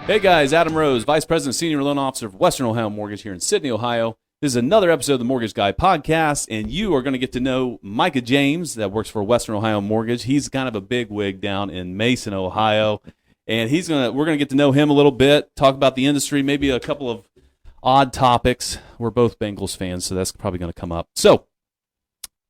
Hey guys, Adam Rose, Vice President, Senior Loan Officer of Western Ohio Mortgage here in Sydney, Ohio. This is another episode of the Mortgage Guy podcast, and you are going to get to know Mica James that works for Western Ohio Mortgage. He's kind of a big wig down in Mason, Ohio, and we're going to get to know him a little bit, talk about the industry, maybe a couple of odd topics. We're both Bengals fans, so that's probably going to come up. So,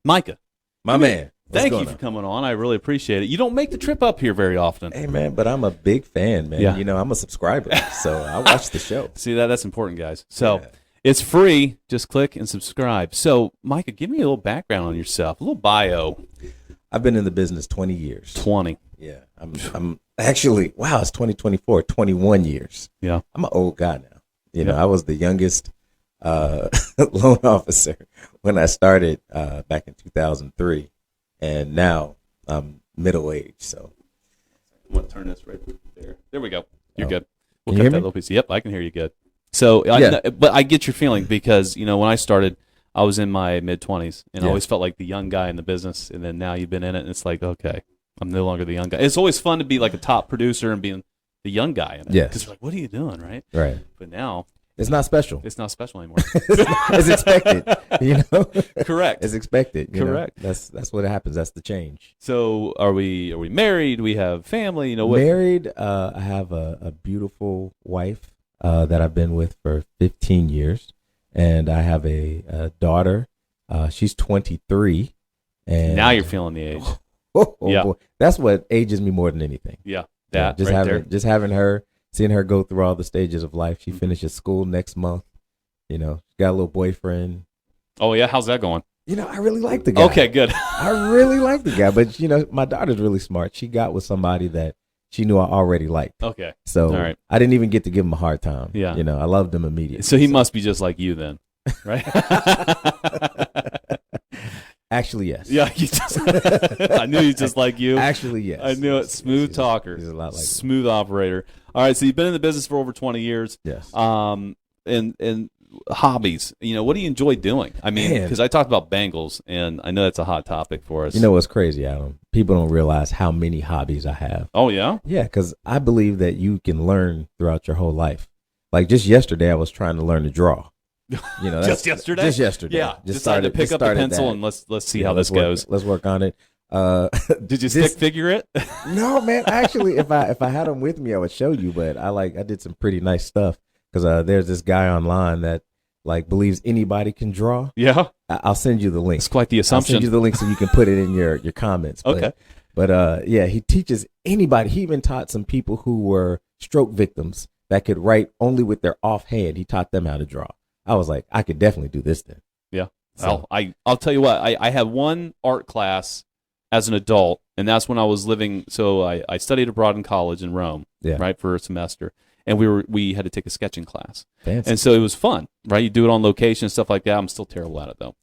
Mica. My man. Thank you for coming on. I really appreciate it. You don't make the trip up here very often. Hey, man, but I'm a big fan, man. Yeah. You know, I'm a subscriber, so I watch the show. See, that's important, guys. So It's free. Just click and subscribe. So, Mica, give me a little background on yourself, a little bio. I've been in the business 20 years. 20. Yeah. I'm actually, wow, it's 2024, 21 years. Yeah. I'm an old guy now. You know, I was the youngest loan officer when I started back in 2003. And now I'm middle-aged, so. I'm going to turn this right there. There we go. You're good. We'll cut that little piece. Yep, I can hear you good. So, but I get your feeling because, you know, when I started, I was in my mid-20s, and I always felt like the young guy in the business, and then now you've been in it, and it's like, okay, I'm no longer the young guy. It's always fun to be like a top producer and being the young guy in it. Yes. Because you're like, what are you doing, right? Right. But now. It's not special. It's not special anymore. It's expected, you know? Correct. It's expected. Correct. That's what happens. That's the change. So are we married? We have family? You know what? Married. I have a beautiful wife that I've been with for 15 years. And I have a daughter. She's 23. And now you're feeling the age. Yeah. Boy. That's what ages me more than anything. Yeah. Just having her. Seeing her go through all the stages of life. She finishes school next month. You know, she got a little boyfriend. Oh, yeah? How's that going? You know, I really like the guy. Okay, good. I really like the guy. But, you know, my daughter's really smart. She got with somebody that she knew I already liked. Okay. So all right. I didn't even get to give him a hard time. Yeah. You know, I loved him immediately. So he must be just like you then, right? Actually, yes. Yeah. I knew he's just like you. Actually, yes. I knew it. Smooth talker. He's a lot like smooth operator. All right, so you've been in the business for over 20 years. Yes. And hobbies. You know, what do you enjoy doing? I mean, because I talked about Bengals, and I know that's a hot topic for us. You know what's crazy, Adam? People don't realize how many hobbies I have. Oh, yeah? Yeah, because I believe that you can learn throughout your whole life. Like just yesterday, I was trying to learn to draw. You know, just yesterday. Yeah. Just decided to pick up the pencil and let's see how this goes. Let's work on it. Did you stick figure it? No, man. Actually, if I had them with me, I would show you. But I did some pretty nice stuff because there's this guy online that believes anybody can draw. Yeah, I'll send you the link. It's quite the assumption. I'll send you the link so you can put it in your comments. Okay. But yeah, he teaches anybody. He even taught some people who were stroke victims that could write only with their offhand. He taught them how to draw. I was like, I could definitely do this then. Yeah. So. I'll tell you what. I had one art class as an adult, and that's when I was living. So I studied abroad in college in Rome, right, for a semester, and we had to take a sketching class. Fancy. And so it was fun, right? You do it on location and stuff like that. I'm still terrible at it though.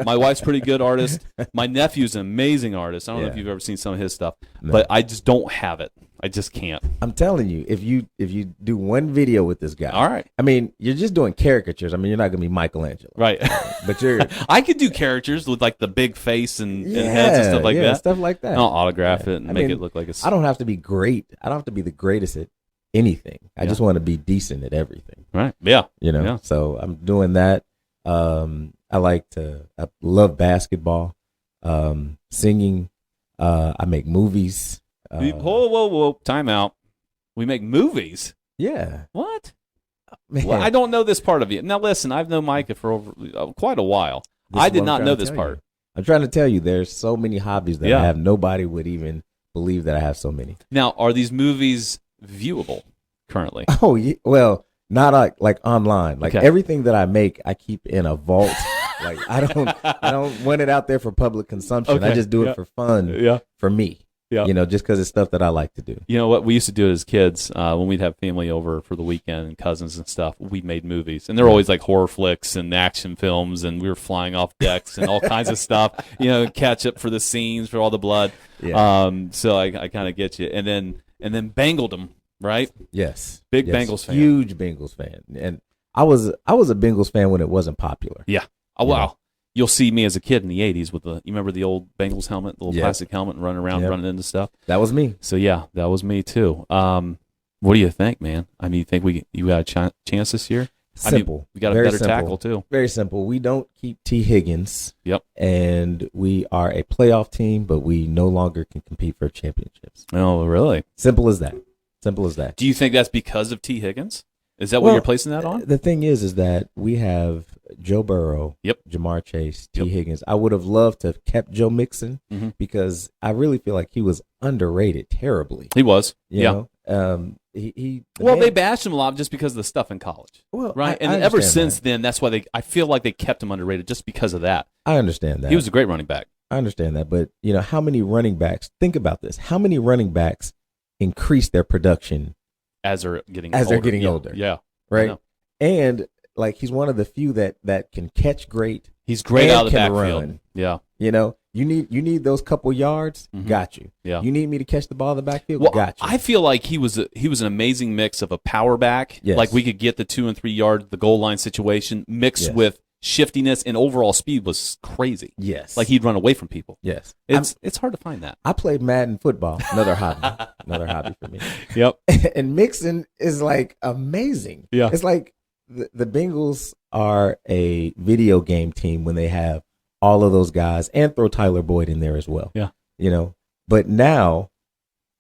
My wife's a pretty good artist. My nephew's an amazing artist. I don't know if you've ever seen some of his stuff, but I just don't have it. I just can't. I'm telling you, if you do one video with this guy, all right. I mean, you're just doing caricatures. I mean, you're not gonna be Michelangelo, right? But you're. I could do characters with like the big face and heads and stuff like that. Stuff like that. I'll autograph it and make it look like it's. I don't have to be great. I don't have to be the greatest at anything. I just want to be decent at everything. Right. Yeah. You know. Yeah. So I'm doing that. I love basketball, singing. I make movies. Whoa! Time out. We make movies. Yeah. What? Man. Well, I don't know this part of you. Now listen, I've known Mica for over quite a while. I did not know this part. I'm trying to tell you, there's so many hobbies that I have. Nobody would even believe that I have so many. Now, are these movies viewable currently? Oh, yeah. Well, not like online. Like everything that I make, I keep in a vault. Like I don't want it out there for public consumption. Okay. I just do it for fun. For me. Yeah. You know, just because it's stuff that I like to do. You know what? We used to do it as kids when we'd have family over for the weekend and cousins and stuff. We made movies. And they're always like horror flicks and action films. And we were flying off decks and all kinds of stuff. You know, catch up for the scenes, for all the blood. Yeah. So I kind of get you. And then Bengaled them, right? Yes. Big Bengals fan. Huge Bengals fan. And I was a Bengals fan when it wasn't popular. Yeah. Oh, wow. You'll see me as a kid in the 80s with you remember the old Bengals helmet, the little plastic helmet and running around running into stuff? That was me. So, yeah, that was me too. What do you think, man? I mean, you think you got a chance this year? Simple. I mean, we got a Very better simple. tackle too. Very simple. We don't keep T. Higgins. Yep. And we are a playoff team, but we no longer can compete for championships. Oh, really? Simple as that. Simple as that. Do you think that's because of T. Higgins? Is that what you're placing that on? The thing is that we have Joe Burrow, Jamar Chase, T. Higgins. I would have loved to have kept Joe Mixon because I really feel like he was underrated terribly. He was. You know? They bashed him a lot just because of the stuff in college. Well, right? I ever since then, that's why I feel like they kept him underrated just because of that. I understand that. He was a great running back. I understand that. But, how many running backs, think about this, how many running backs increase their production as they're getting older? Yeah. Right? And, he's one of the few that can catch great. He's great out of the backfield. Run. Yeah. You need those couple yards. Got you. Yeah. You need me to catch the ball in the backfield. Well, got you. I feel like he was an amazing mix of a power back, like we could get the 2 and 3 yard, the goal line situation mixed with shiftiness and overall speed was crazy. Yes. Like he'd run away from people. Yes. It's hard to find that. I played Madden football. Another hobby for me. Yep. And Mixon is amazing. Yeah. It's like the Bengals are a video game team when they have all of those guys and throw Tyler Boyd in there as well. Yeah. But now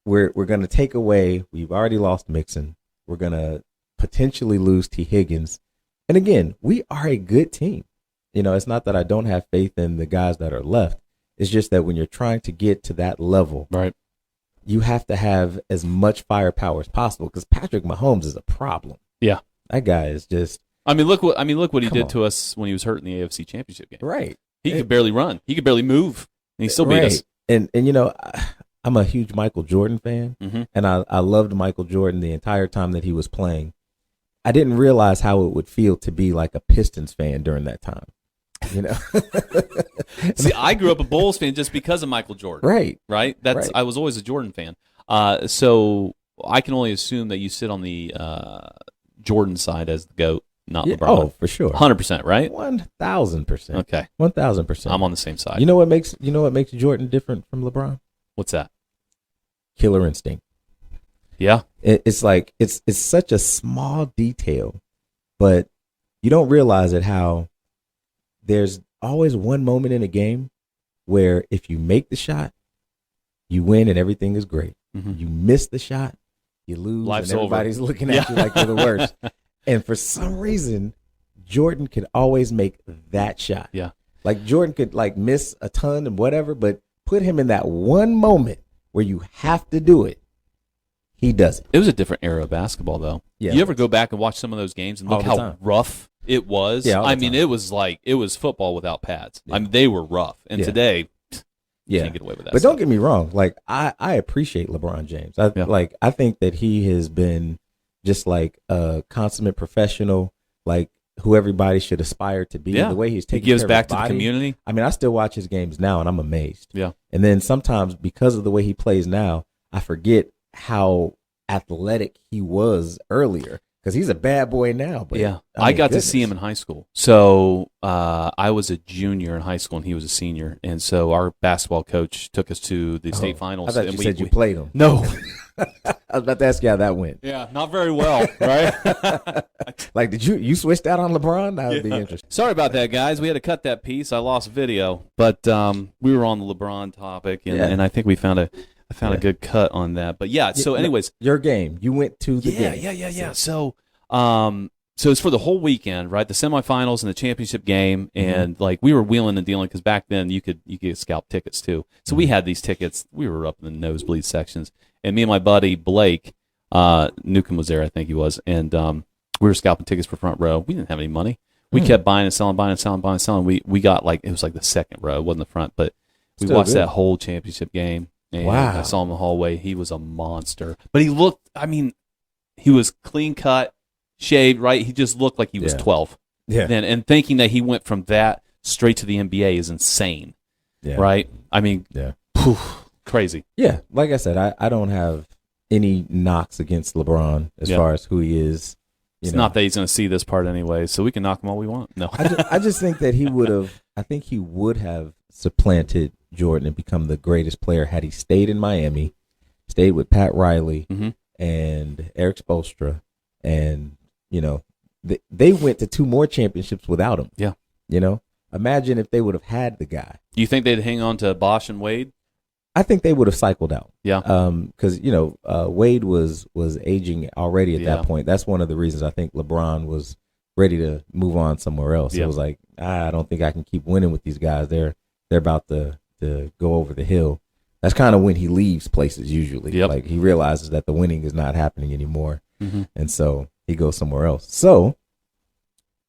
we're going to take away, we've already lost Mixon. We're going to potentially lose T. Higgins. And again, we are a good team. It's not that I don't have faith in the guys that are left. It's just that when you're trying to get to that level, right, you have to have as much firepower as possible because Patrick Mahomes is a problem. Yeah. That guy is just. Look what he did to us when he was hurt in the AFC Championship game. Right. He could barely run. He could barely move. And he still beat us. And I'm a huge Michael Jordan fan, and I loved Michael Jordan the entire time that he was playing. I didn't realize how it would feel to be like a Pistons fan during that time. See, I grew up a Bulls fan just because of Michael Jordan. Right. Right? I was always a Jordan fan. So I can only assume that you sit on the Jordan side as the GOAT, not LeBron. Oh, for sure. 100%, right? 1,000%. Okay. 1,000%. I'm on the same side. You know what makes Jordan different from LeBron? What's that? Killer instinct. Yeah. It's like it's such a small detail, but you don't realize it how there's always one moment in a game where if you make the shot, you win and everything is great. You miss the shot, you lose, Life's and everybody's over. looking at you like you're the worst. And for some reason, Jordan could always make that shot. Yeah. Like Jordan could miss a ton and whatever, but put him in that one moment where you have to do it. He does it. It was a different era of basketball, though. Yeah, you ever go back and watch some of those games and look how rough it was? Yeah, I mean, it was football without pads. Yeah. I mean, they were rough. And today, you can't get away with that. But don't get me wrong. I appreciate LeBron James. I think that he has been just a consummate professional, who everybody should aspire to be. Yeah. The way he's taking he gives care of back his to body. the community. I mean, I still watch his games now, and I'm amazed. Yeah. And then sometimes because of the way he plays now, I forget how athletic he was earlier because he's a bad boy now. But I got to see him in high school. So I was a junior in high school and he was a senior, and so our basketball coach took us to the state finals. I thought you said you played him. No. I was about to ask you how that went. Yeah, not very well, right? Did you switch that on LeBron? That would be interesting. Sorry about that, guys. We had to cut that piece. I lost video, but we were on the LeBron topic, and I think we found a good cut on that. But so anyways, your game, you went to the game. Yeah. So it's for the whole weekend, right? The semifinals and the championship game, and we were wheeling and dealing because back then you could scalp tickets too. So we had these tickets. We were up in the nosebleed sections, and me and my buddy Blake Newcomb was there, I think he was, and we were scalping tickets for front row. We didn't have any money. We kept buying and selling, buying and selling, buying and selling. We got it was the second row, it wasn't the front, but we watched that whole championship game. And I saw him in the hallway. He was a monster. But he looked, he was clean cut, shaved, right? He just looked like he was 12. Yeah. And thinking that he went from that straight to the NBA is insane. Yeah. Right? Crazy. Yeah. Like I said, I don't have any knocks against LeBron as far as who he is. It's not that he's going to see this part anyway, so we can knock him all we want. No. I just think that he would have supplanted Jordan and become the greatest player had he stayed in Miami, stayed with Pat Riley, and Eric Spoelstra, and they went to 2 more championships without him. Yeah. Imagine if they would have had the guy. Do you think they'd hang on to Bosch and Wade? I think they would have cycled out. Yeah. Because Wade was aging already at Yeah. that point. That's one of the reasons I think LeBron was ready to move on somewhere else. Yeah. It was like, I don't think I can keep winning with these guys. They're about to go over the hill. That's kind of when he leaves places usually. Yep. Like he realizes that the winning is not happening anymore. Mm-hmm. And so he goes somewhere else. So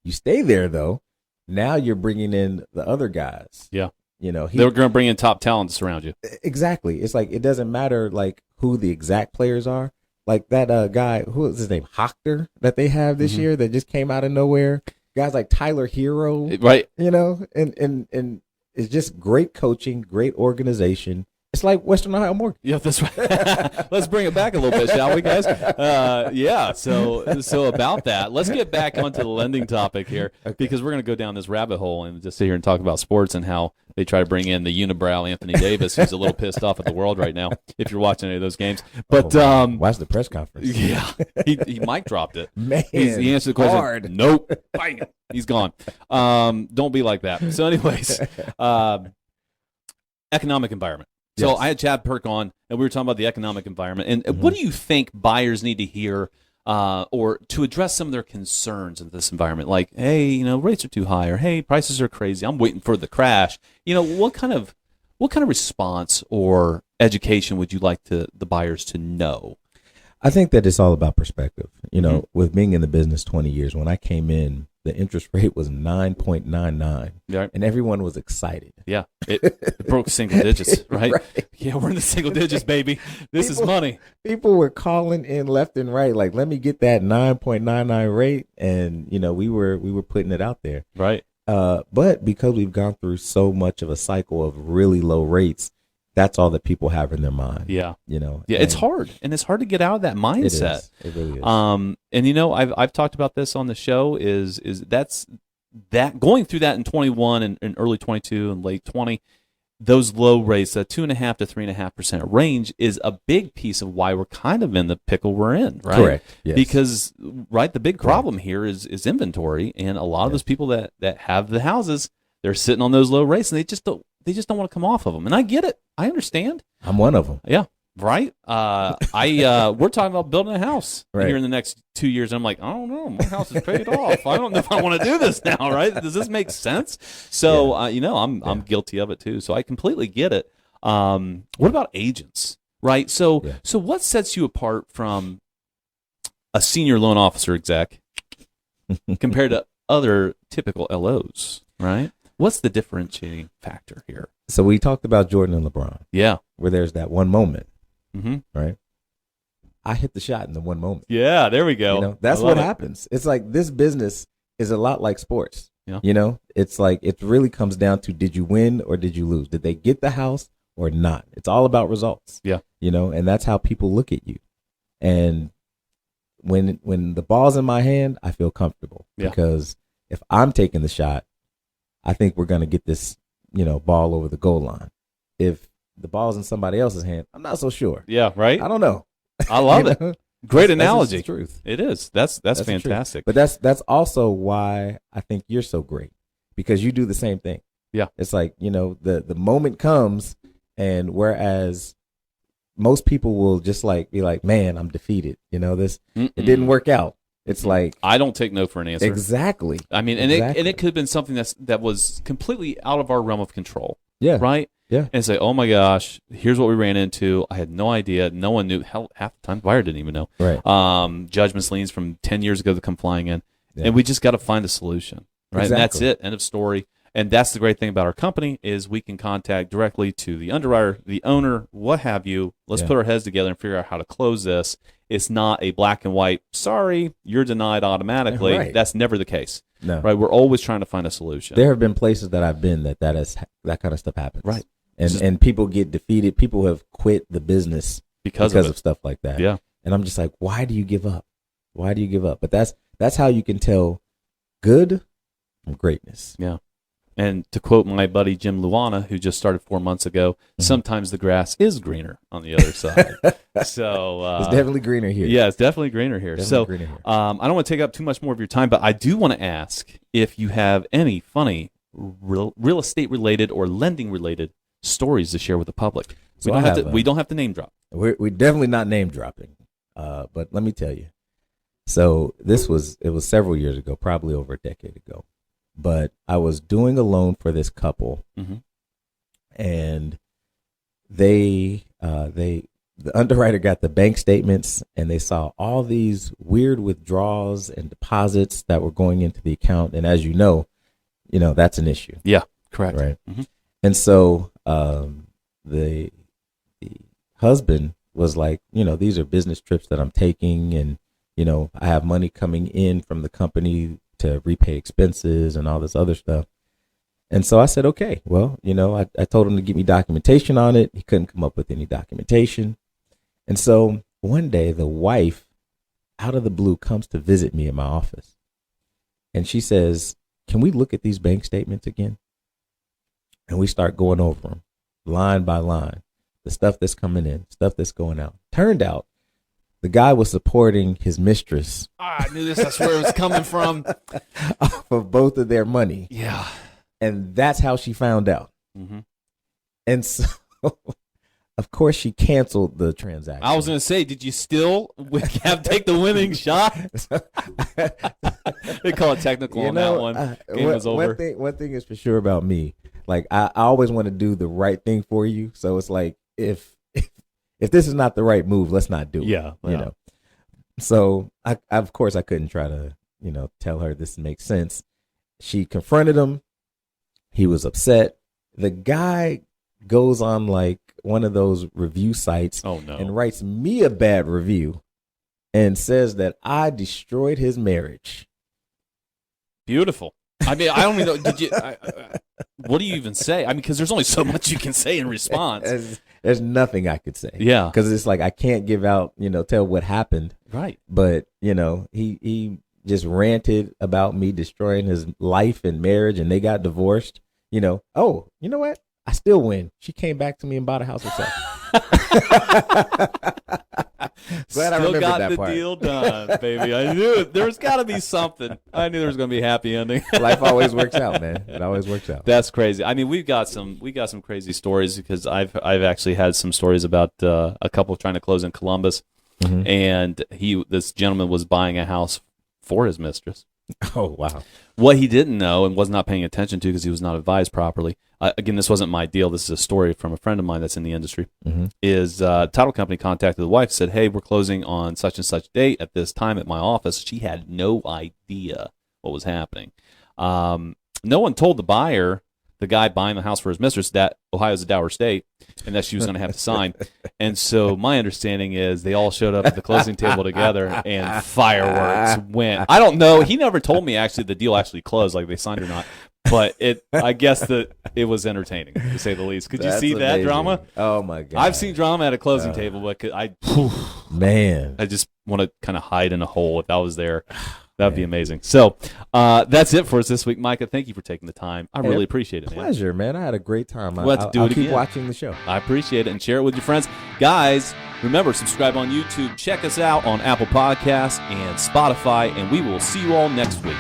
you stay there though. Now you're bringing in the other guys. Yeah. They're going to bring in top talent to surround you. Exactly. It's like it doesn't matter like who the exact players are. Like that guy, who is his name, Hochter, that they have this year that just came out of nowhere. Guys like Tyler Hero, right? And it's just great coaching, great organization. It's like Western Ohio Mortgage. Yeah, that's right. Let's bring it back a little bit, shall we, guys? Yeah. So about that, let's get back onto the lending topic here because we're going to go down this rabbit hole and just sit here and talk about sports and how they try to bring in the unibrow Anthony Davis, who's a little pissed off at the world right now. If you're watching any of those games, but watch the press conference. Yeah, he mic dropped it. Man, he answered the question. Hard. Nope. Bang it. He's gone. Don't be like that. So, anyways, economic environment. So Yes. I had Chad Perk on, and we were talking about the economic environment. And what do you think buyers need to hear or to address some of their concerns in this environment? Like, hey, rates are too high, or hey, prices are crazy. I'm waiting for the crash. What kind of response or education would you like the buyers to know? I think that it's all about perspective. With being in the business 20 years, when I came in, the interest rate was 9.99, Right. and everyone was excited. Yeah, it broke single digits, right? Right. Yeah, we're in the single digits, baby. This is money. People were calling in left and right, like, let me get that 9.99 rate, and we were putting it out there. Right. But because we've gone through so much of a cycle of really low rates, that's all that people have in their mind. Yeah. Yeah, it's hard, and it's hard to get out of that mindset. It really is. And I've talked about this on the show. Is that going through that in 21 and early 22 and late 20, those low rates, that 2.5 to 3.5% range, is a big piece of why we're kind of in the pickle we're in, right? Correct. Yes. Because the big problem here is inventory, and a lot of those people that have the houses, they're sitting on those low rates, and they just don't want to come off of them. And I get it. I understand. I'm one of them. Yeah. Right. We're talking about building a house here in the next 2 years. And I'm like, I don't know. My house is paid off. I don't know if I want to do this now. Right. Does this make sense? So, I'm guilty of it too. So I completely get it. What about agents? Right. So what sets you apart from a senior loan officer exec compared to other typical LOs? Right. What's the differentiating factor here? So we talked about Jordan and LeBron. Yeah. Where there's that one moment, right? I hit the shot in the one moment. Yeah, there we go. That's what happens. It's like this business is a lot like sports. Yeah. It's like it really comes down to, did you win or did you lose? Did they get the house or not? It's all about results. Yeah. And that's how people look at you. And when the ball's in my hand, I feel comfortable because if I'm taking the shot, I think we're going to get this, ball over the goal line. If the ball's in somebody else's hand, I'm not so sure. Yeah, right? I don't know. I love it. Great analogy. That's the truth. It is. That's fantastic. But that's also why I think you're so great, because you do the same thing. Yeah. It's like, the moment comes, and whereas most people will just be like, man, I'm defeated. It didn't work out. It's like, I don't take no for an answer. Exactly. I mean, and it could have been something that was completely out of our realm of control. Yeah. Right? Yeah. And say, oh my gosh, here's what we ran into. I had no idea. No one knew. Hell, half the time, buyer didn't even know. Right. Judgments, liens from 10 years ago that come flying in. Yeah. And we just got to find a solution. Right. Exactly. And that's it. End of story. And that's the great thing about our company is we can contact directly to the underwriter, the owner, what have you. Let's put our heads together and figure out how to close this. It's not a black and white, sorry, you're denied automatically. Right. That's never the case. No. Right? We're always trying to find a solution. There have been places that I've been that kind of stuff happens. Right. And people get defeated. People have quit the business because of stuff like that. Yeah. And I'm just like, why do you give up? Why do you give up? But that's how you can tell good from greatness. Yeah. And to quote my buddy Jim Luana, who just started 4 months ago, sometimes the grass is greener on the other side. So it's definitely greener here. Yeah, it's definitely greener here. Definitely greener here. I don't want to take up too much more of your time, but I do want to ask if you have any funny real estate related or lending related stories to share with the public. So we don't have to name drop. We're definitely not name dropping, but let me tell you. So it was several years ago, probably over a decade ago. But I was doing a loan for this couple, and the underwriter got the bank statements, and they saw all these weird withdrawals and deposits that were going into the account. And as you know, that's an issue. Yeah, correct. Right. And so the husband was like, these are business trips that I'm taking, and I have money coming in from the company to repay expenses and all this other stuff. And so I said, okay, well, I told him to give me documentation on it. He couldn't come up with any documentation. And so one day the wife, out of the blue, comes to visit me in my office. And she says, can we look at these bank statements again? And we start going over them line by line, the stuff that's coming in, stuff that's going out. Turned out the guy was supporting his mistress. I knew this. That's where it was coming from. Off of both of their money. Yeah. And that's how she found out. And so, of course, she canceled the transaction. I was going to say, did you still take the winning shot? They call it technical on that one. Game was over. One thing is for sure about me. Like, I always want to do the right thing for you. So it's like, if this is not the right move, let's not do it. Yeah. So I of course I couldn't try to, tell her this makes sense. She confronted him. He was upset. The guy goes on like one of those review sites and writes me a bad review and says that I destroyed his marriage. Beautiful. I mean, I don't even know. Did you? What do you even say? I mean, because there's only so much you can say in response. There's nothing I could say. Yeah, because it's like I can't give out, tell what happened. Right. But he just ranted about me destroying his life and marriage, and they got divorced. Oh, you know what? I still win. She came back to me and bought a house herself. Glad I remembered got that the part. deal done, baby. I knew it. There's got to be something. I knew there was going to be a happy ending. Life always works out, man. It always works out. That's crazy. I mean, we got some crazy stories because I've actually had some stories about a couple trying to close in Columbus, and this gentleman was buying a house for his mistress. Oh, wow. What he didn't know and was not paying attention to because he was not advised properly. Again, this wasn't my deal. This is a story from a friend of mine that's in the industry. Is title company contacted the wife, said, hey, we're closing on such and such date at this time at my office. She had no idea what was happening. No one told the buyer, the guy buying the house for his mistress, that Ohio's a dour state and that she was going to have to sign. And so my understanding is they all showed up at the closing table together and fireworks went. I don't know. He never told me actually the deal actually closed, like they signed or not. But I guess that it was entertaining, to say the least. Could you see that amazing. Drama? Oh, my God. I've seen drama at a closing table, but I just want to kind of hide in a hole if I was there. That'd be amazing. So that's it for us this week, Mica. Thank you for taking the time. I really appreciate it, man. Pleasure, man. I had a great time. I'll keep watching the show. I appreciate it, and share it with your friends. Guys, remember, subscribe on YouTube. Check us out on Apple Podcasts and Spotify, and we will see you all next week.